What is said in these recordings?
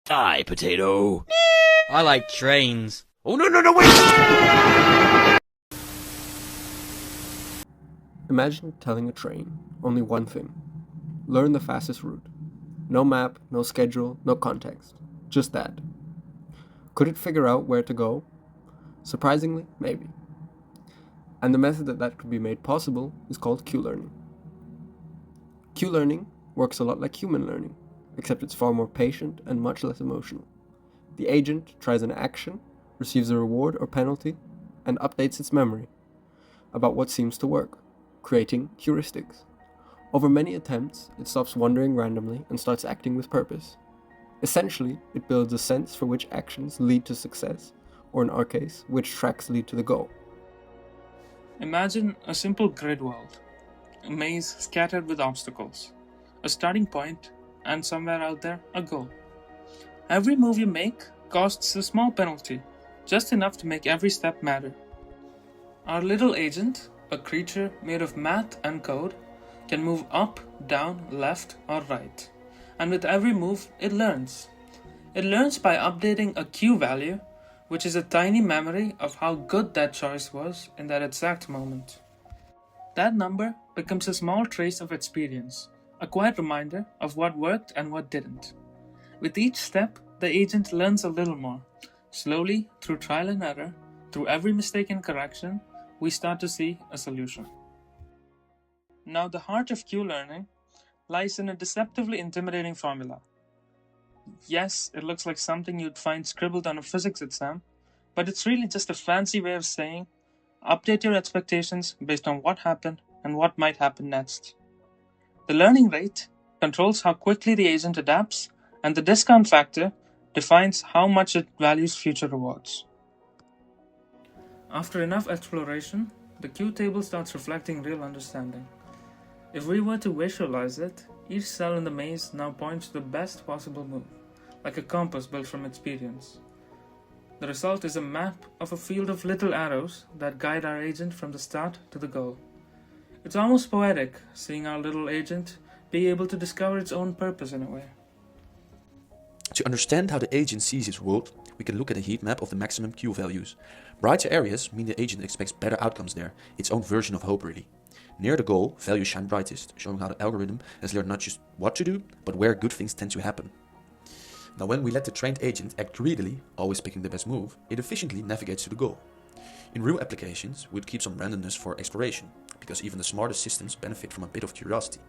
Die, potato. I like trains. Oh, no, wait! Imagine telling a train only one thing. Learn the fastest route. No map, no schedule, no context. Just that. Could it figure out where to go? Surprisingly, maybe. And the method that could be made possible is called Q-learning. Q-learning works a lot like human learning, except it's far more patient and much less emotional. The agent tries an action, receives a reward or penalty, and updates its memory about what seems to work, creating heuristics. Over many attempts, it stops wandering randomly and starts acting with purpose. Essentially, it builds a sense for which actions lead to success, or in our case, which tracks lead to the goal. Imagine a simple grid world, a maze scattered with obstacles, a starting point, and somewhere out there, a goal. Every move you make costs a small penalty, just enough to make every step matter. Our little agent, a creature made of math and code, can move up, down, left, or right. And with every move, it learns. It learns by updating a Q value, which is a tiny memory of how good that choice was in that exact moment. That number becomes a small trace of experience, a quiet reminder of what worked and what didn't. With each step, the agent learns a little more. Slowly, through trial and error, through every mistake and correction, we start to see a solution. Now, the heart of Q-learning lies in a deceptively intimidating formula. Yes, it looks like something you'd find scribbled on a physics exam, but it's really just a fancy way of saying, update your expectations based on what happened and what might happen next. The learning rate controls how quickly the agent adapts, and the discount factor defines how much it values future rewards. After enough exploration, the Q table starts reflecting real understanding. If we were to visualize it, each cell in the maze now points to the best possible move, like a compass built from experience. The result is a map of a field of little arrows that guide our agent from the start to the goal. It's almost poetic, seeing our little agent be able to discover its own purpose in a way. To understand how the agent sees its world, we can look at a heat map of the maximum Q values. Brighter areas mean the agent expects better outcomes there, its own version of hope really. Near the goal, values shine brightest, showing how the algorithm has learned not just what to do, but where good things tend to happen. Now when we let the trained agent act greedily, always picking the best move, it efficiently navigates to the goal. In real applications, we'd keep some randomness for exploration, because even the smartest systems benefit from a bit of curiosity.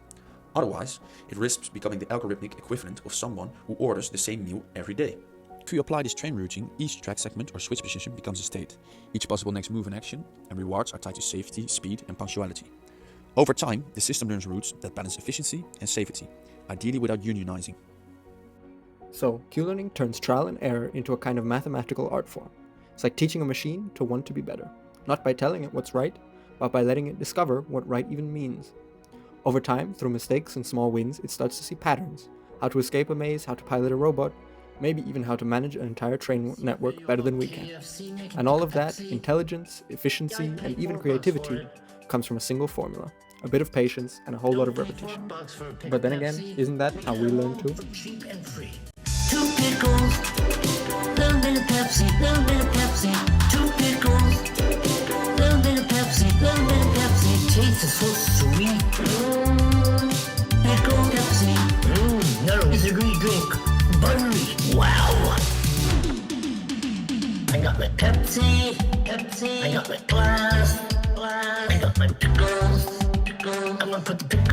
Otherwise, it risks becoming the algorithmic equivalent of someone who orders the same meal every day. If you apply this train routing, each track segment or switch position becomes a state. Each possible next move and action, and rewards are tied to safety, speed, and punctuality. Over time, the system learns routes that balance efficiency and safety, ideally without unionizing. So, Q-learning turns trial and error into a kind of mathematical art form. It's like teaching a machine to want to be better, not by telling it what's right, but by letting it discover what right even means. Over time, through mistakes and small wins, it starts to see patterns, how to escape a maze, how to pilot a robot, maybe even how to manage an entire train network better than we can. And all of that, intelligence, efficiency, and even creativity, comes from a single formula, a bit of patience, and a whole lot of repetition. But then again, isn't that how we learn too? 2 pickles, little bit of Pepsi, little bit of Pepsi. 2 pickles, little bit of Pepsi, little bit of Pepsi. Tastes so sweet. Pickle Pepsi. No, it's a great drink. Buttery. Wow. I got my Pepsi. I got my glass. I got my pickles. I'm gonna put the pickles